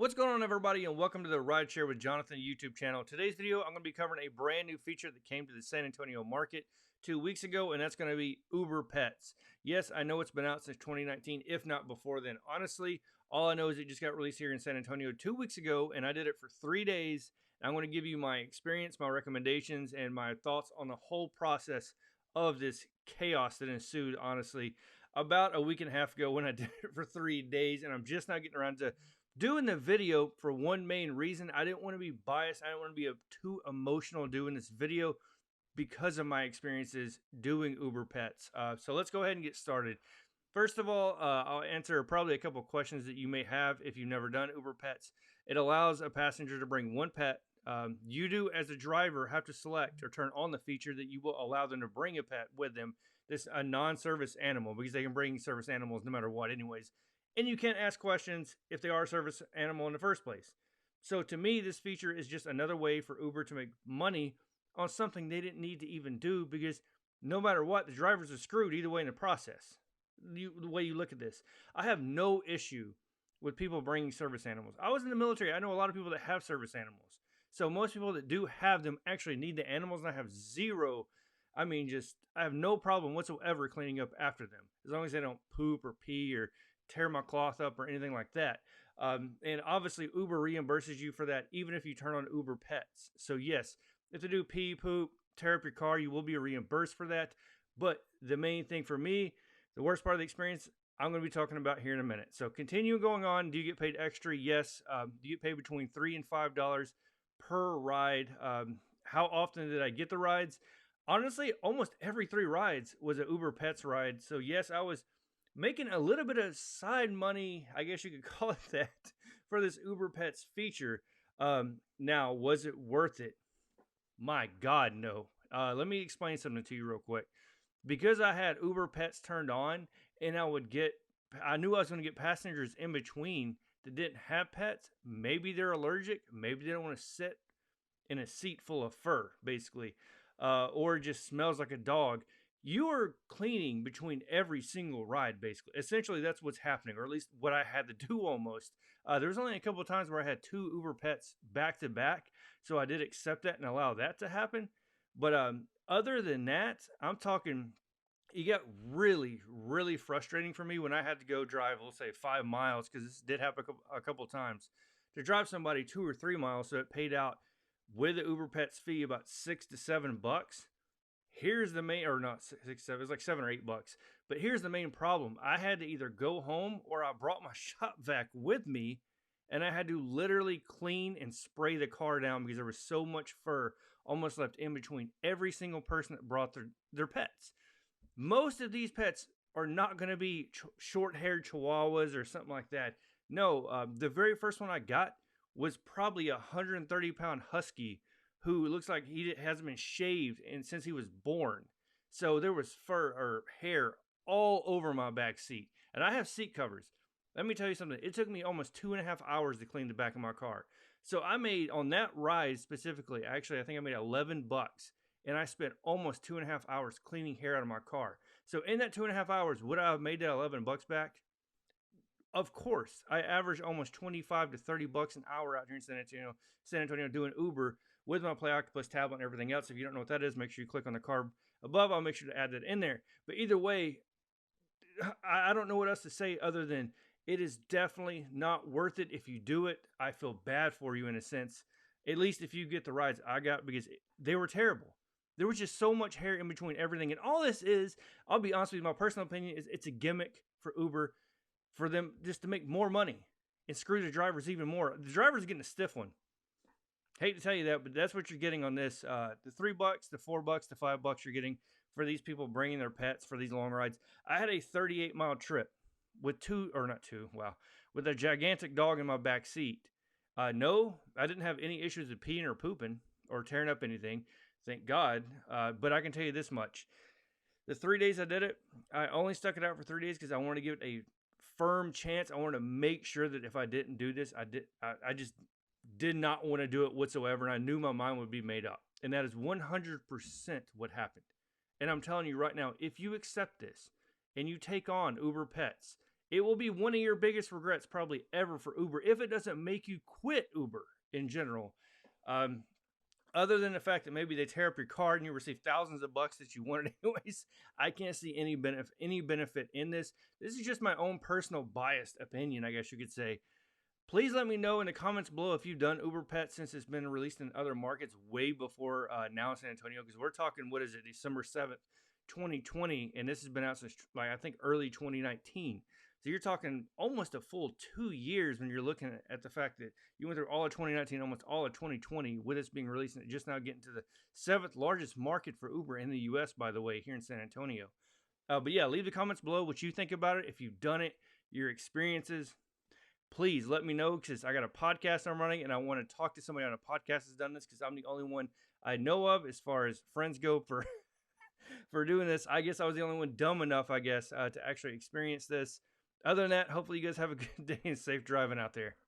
What's going on, everybody, and welcome to the Rideshare with Johnathan YouTube channel. Today's video, I'm going to be covering a brand new feature that came to the San Antonio market 2 weeks ago, and that's going to be Uber Pets. Yes, I know it's been out since 2019, if not before then. Honestly, all I know is it just got released here in San Antonio 2 weeks ago, and I did it for 3 days. I'm going to give you my experience, my recommendations, and my thoughts on the whole process of this chaos that ensued, honestly, about a week and a half ago when I did it for 3 days, and I'm just not getting around to doing the video for one main reason. I didn't want to be biased. I didn't want to be too emotional doing this video because of my experiences doing Uber Pets. So let's go ahead and get started. First of all, I'll answer probably a couple questions that you may have if you've never done Uber Pets. It allows a passenger to bring one pet. You do, as a driver, have to select or turn on the feature that you will allow them to bring a pet with them. This a non-service animal, because they can bring service animals no matter what anyways. And you can't ask questions if they are a service animal in the first place. So to me, this feature is just another way for Uber to make money on something they didn't need to even do, because no matter what, the drivers are screwed either way in the process. The way you look at this, I have no issue with people bringing service animals. I was in the military. I know a lot of people that have service animals. So most people that do have them actually need the animals, and I have I have no problem whatsoever cleaning up after them, as long as they don't poop or pee or tear my cloth up or anything like that. And obviously Uber reimburses you for that even if you turn on Uber Pets. So yes, if they do pee, poop, tear up your car, you will be reimbursed for that. But the main thing for me, the worst part of the experience, I'm going to be talking about here in a minute. So continue going on. Do you get paid extra? Yes. Do you get paid between $3 and $5 per ride? How often did I get the rides? Honestly, almost every 3 rides was an Uber Pets ride. So yes, I was making a little bit of side money, I guess you could call it that, for this Uber Pets feature. Now, was it worth it? My God, no. Let me explain something to you real quick. Because I had Uber Pets turned on, and I knew I was going to get passengers in between that didn't have pets. Maybe they're allergic. Maybe they don't want to sit in a seat full of fur, basically, or it just smells like a dog. You are cleaning between every single ride, basically. Essentially, that's what's happening, or at least what I had to do almost. There was only a couple of times where I had 2 Uber Pets back to back, so I did accept that and allow that to happen. But other than that, I'm talking, it got really, really frustrating for me when I had to go drive, let's say 5 miles, because this did happen a couple of times, to drive somebody 2 or 3 miles, so it paid out with the Uber Pets fee about $6 to $7. Here's the main, or not 6, 7, it's like $7 or $8. But here's the main problem. I had to either go home or I brought my shop vac with me, and I had to literally clean and spray the car down because there was so much fur almost left in between every single person that brought their pets. Most of these pets are not going to be short-haired chihuahuas or something like that. No, the very first one I got was probably a 130-pound husky who looks like he hasn't been shaved since he was born. So there was fur or hair all over my back seat. And I have seat covers. Let me tell you something. It took me almost 2.5 hours to clean the back of my car. So I made, on that ride specifically, actually I think I made $11. And I spent almost 2.5 hours cleaning hair out of my car. So in that 2.5 hours, would I have made that $11 back? Of course. I average almost 25 to $30 an hour out here in San Antonio doing Uber with my Play Octopus tablet and everything else. If you don't know what that is, make sure you click on the card above. I'll make sure to add that in there. But either way, I don't know what else to say other than it is definitely not worth it if you do it. I feel bad for you in a sense, at least if you get the rides I got, because they were terrible. There was just so much hair in between everything. And all this is, I'll be honest with you, my personal opinion is it's a gimmick for Uber, for them just to make more money and screw the drivers even more. The drivers are getting a stiff one. Hate to tell you that, but that's what you're getting on this. The $3, the $4, the $5 you're getting for these people bringing their pets for these long rides. I had a 38-mile trip with with a gigantic dog in my back seat. No, I didn't have any issues with peeing or pooping or tearing up anything. Thank God. But I can tell you this much. The 3 days I did it, I only stuck it out for 3 days because I wanted to give it a firm chance. I wanted to make sure that if I didn't do this, I just did not want to do it whatsoever, and I knew my mind would be made up. And that is 100% what happened. And I'm telling you right now, if you accept this and you take on Uber Pets it will be one of your biggest regrets probably ever for Uber if it doesn't make you quit Uber in general. Um, Other than the fact that maybe they tear up your card and you receive thousands of bucks that you wanted anyways, I can't see any benefit in this. This is just my own personal biased opinion, I guess you could say. Please let me know in the comments below if you've done Uber Pets since it's been released in other markets way before now in San Antonio, because we're talking, what is it, December 7th, 2020, and this has been out since, like, I think early 2019. So you're talking almost a full 2 years when you're looking at the fact that you went through all of 2019, almost all of 2020, with this being released, and just now getting to the 7th largest market for Uber in the U.S., by the way, here in San Antonio. But yeah, leave the comments below what you think about it, if you've done it, your experiences. Please let me know, because I got a podcast I'm running and I want to talk to somebody on a podcast that's done this, because I'm the only one I know of as far as friends go for for doing this. I guess I was the only one dumb enough, I guess, to actually experience this. Other than that, hopefully you guys have a good day and safe driving out there.